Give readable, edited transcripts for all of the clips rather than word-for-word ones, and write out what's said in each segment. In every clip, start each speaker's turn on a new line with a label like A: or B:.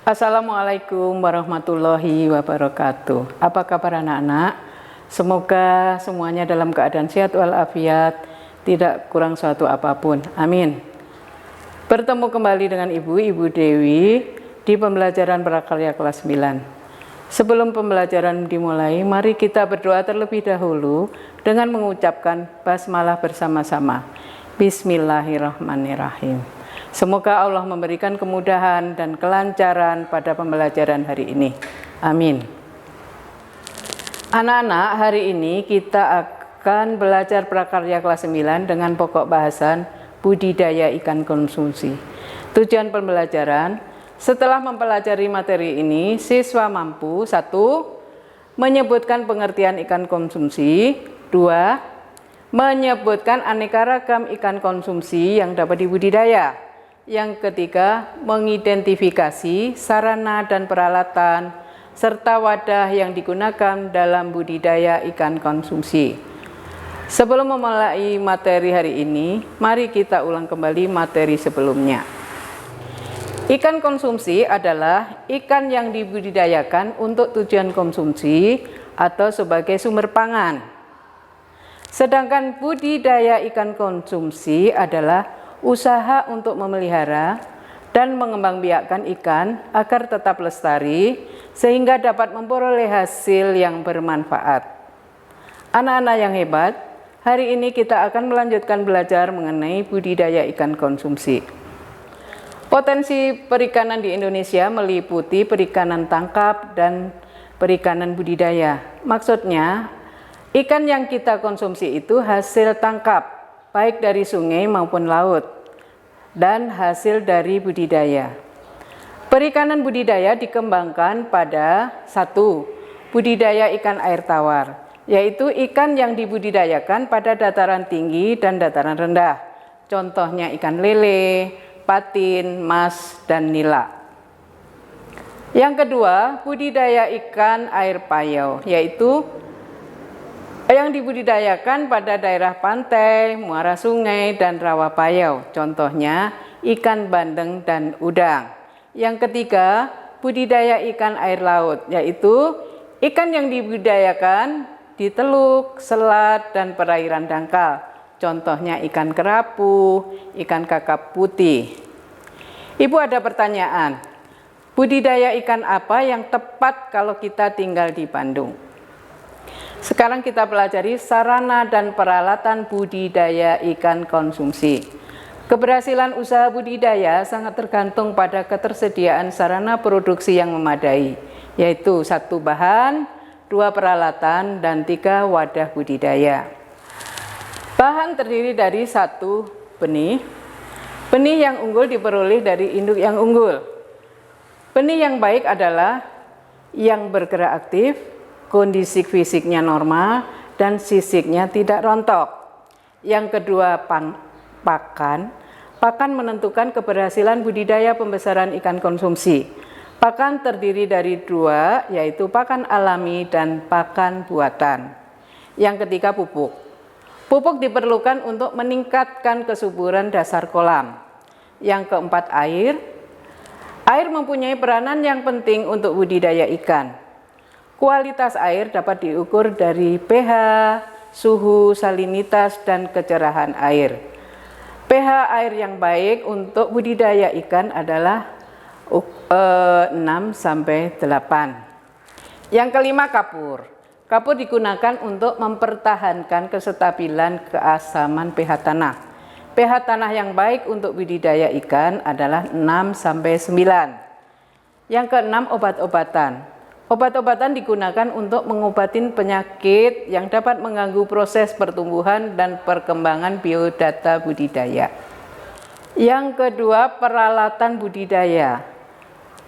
A: Assalamualaikum warahmatullahi wabarakatuh. Apa kabar anak-anak? Semoga semuanya dalam keadaan sehat walafiat, tidak kurang suatu apapun. Amin. Bertemu kembali dengan Ibu Dewi di pembelajaran prakarya kelas 9. Sebelum pembelajaran dimulai, mari kita berdoa terlebih dahulu dengan mengucapkan basmalah bersama-sama. Bismillahirrahmanirrahim. Semoga Allah memberikan kemudahan dan kelancaran pada pembelajaran hari ini. Amin. Anak-anak, hari ini kita akan belajar prakarya kelas 9 dengan pokok bahasan budidaya ikan konsumsi. Tujuan pembelajaran, setelah mempelajari materi ini, siswa mampu 1. Menyebutkan pengertian ikan konsumsi. 2. Menyebutkan aneka ragam ikan konsumsi yang dapat dibudidaya. Yang ketiga, mengidentifikasi sarana dan peralatan serta wadah yang digunakan dalam budidaya ikan konsumsi. Sebelum memulai materi hari ini, mari kita ulang kembali materi sebelumnya. Ikan konsumsi adalah ikan yang dibudidayakan untuk tujuan konsumsi atau sebagai sumber pangan. Sedangkan budidaya ikan konsumsi adalah usaha untuk memelihara dan mengembangbiakkan ikan agar tetap lestari sehingga dapat memperoleh hasil yang bermanfaat. Anak-anak yang hebat, hari ini kita akan melanjutkan belajar mengenai budidaya ikan konsumsi. Potensi perikanan di Indonesia meliputi perikanan tangkap dan perikanan budidaya. Maksudnya, ikan yang kita konsumsi itu hasil tangkap, baik dari sungai maupun laut, dan hasil dari budidaya. Perikanan budidaya dikembangkan pada 1. Budidaya ikan air tawar, yaitu ikan yang dibudidayakan pada dataran tinggi dan dataran rendah. Contohnya ikan lele, patin, mas, dan nila. Yang kedua, budidaya ikan air payau, yaitu yang dibudidayakan pada daerah pantai, muara sungai, dan rawa payau. Contohnya ikan bandeng dan udang. Yang ketiga, budidaya ikan air laut, yaitu ikan yang dibudidayakan di teluk, selat, dan perairan dangkal. Contohnya ikan kerapu, ikan kakap putih. Ibu ada pertanyaan, budidaya ikan apa yang tepat kalau kita tinggal di Bandung? Sekarang kita pelajari sarana dan peralatan budidaya ikan konsumsi. Keberhasilan usaha budidaya sangat tergantung pada ketersediaan sarana produksi yang memadai, yaitu 1 bahan, 2 peralatan, dan 3 wadah budidaya. Bahan terdiri dari 1 benih. Benih yang unggul diperoleh dari induk yang unggul. Benih yang baik adalah yang bergerak aktif, kondisi fisiknya normal, dan sisiknya tidak rontok. Yang kedua, pakan. Pakan menentukan keberhasilan budidaya pembesaran ikan konsumsi. Pakan terdiri dari 2, yaitu pakan alami dan pakan buatan. Yang ketiga, pupuk. Pupuk diperlukan untuk meningkatkan kesuburan dasar kolam. Yang keempat, air. Air mempunyai peranan yang penting untuk budidaya ikan. Kualitas air dapat diukur dari pH, suhu, salinitas, dan kecerahan air. pH air yang baik untuk budidaya ikan adalah 6-8. Yang kelima, kapur. Kapur digunakan untuk mempertahankan kestabilan keasaman pH tanah. pH tanah yang baik untuk budidaya ikan adalah 6-9. Yang keenam, obat-obatan. Obat-obatan digunakan untuk mengobati penyakit yang dapat mengganggu proses pertumbuhan dan perkembangan biodata budidaya. Yang kedua, peralatan budidaya.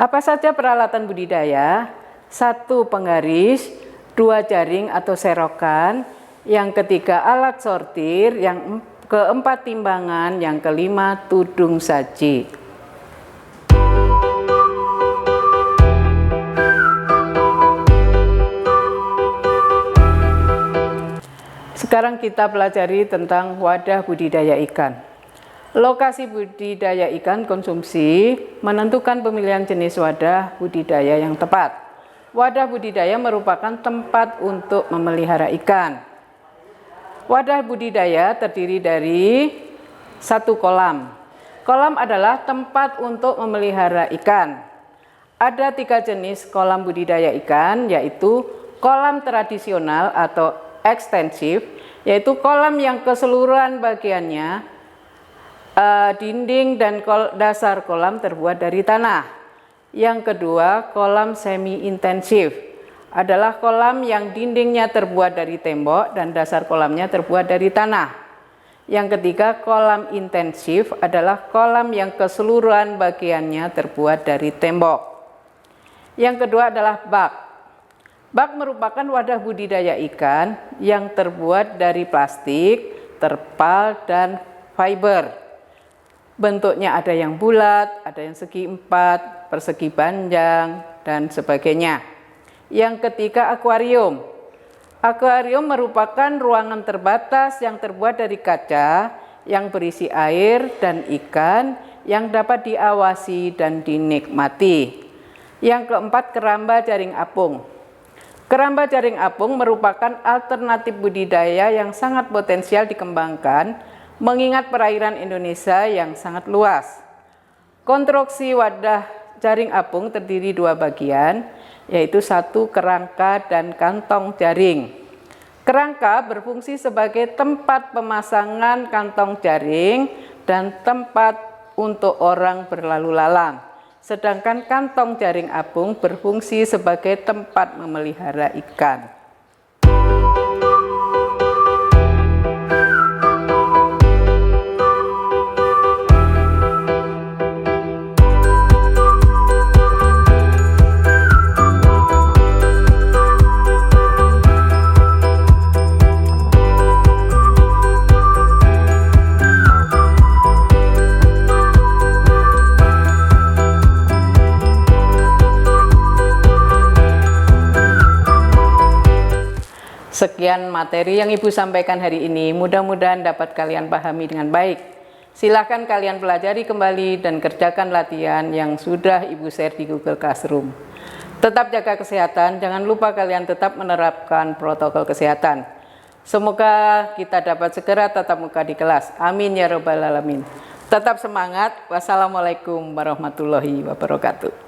A: Apa saja peralatan budidaya? 1, penggaris, 2, jaring atau serokan, yang ketiga, alat sortir, yang keempat, timbangan, yang kelima, tudung saji. Sekarang kita pelajari tentang wadah budidaya ikan. Lokasi budidaya ikan konsumsi menentukan pemilihan jenis wadah budidaya yang tepat. Wadah budidaya merupakan tempat untuk memelihara ikan. Wadah budidaya terdiri dari satu kolam. Kolam adalah tempat untuk memelihara ikan. Ada 3 jenis kolam budidaya ikan, yaitu kolam tradisional atau ekstensif, yaitu kolam yang keseluruhan bagiannya dinding dan dasar kolam terbuat dari tanah. Yang kedua, kolam semi intensif adalah kolam yang dindingnya terbuat dari tembok dan dasar kolamnya terbuat dari tanah. Yang ketiga, kolam intensif adalah kolam yang keseluruhan bagiannya terbuat dari tembok. Yang kedua adalah bak. Bak merupakan wadah budidaya ikan yang terbuat dari plastik, terpal, dan fiber. Bentuknya ada yang bulat, ada yang segi 4, persegi panjang, dan sebagainya. Yang ketiga, akuarium. Akuarium merupakan ruangan terbatas yang terbuat dari kaca yang berisi air dan ikan yang dapat diawasi dan dinikmati. Yang keempat, keramba jaring apung. Keramba jaring apung merupakan alternatif budidaya yang sangat potensial dikembangkan mengingat perairan Indonesia yang sangat luas. Konstruksi wadah jaring apung terdiri 2 bagian, yaitu 1 kerangka dan kantong jaring. Kerangka berfungsi sebagai tempat pemasangan kantong jaring dan tempat untuk orang berlalu lalang. Sedangkan kantong jaring apung berfungsi sebagai tempat memelihara ikan. Sekian materi yang Ibu sampaikan hari ini, mudah-mudahan dapat kalian pahami dengan baik. Silakan kalian pelajari kembali dan kerjakan latihan yang sudah Ibu share di Google Classroom. Tetap jaga kesehatan, jangan lupa kalian tetap menerapkan protokol kesehatan. Semoga kita dapat segera tatap muka di kelas. Amin ya robbal alamin. Tetap semangat. Wassalamualaikum warahmatullahi wabarakatuh.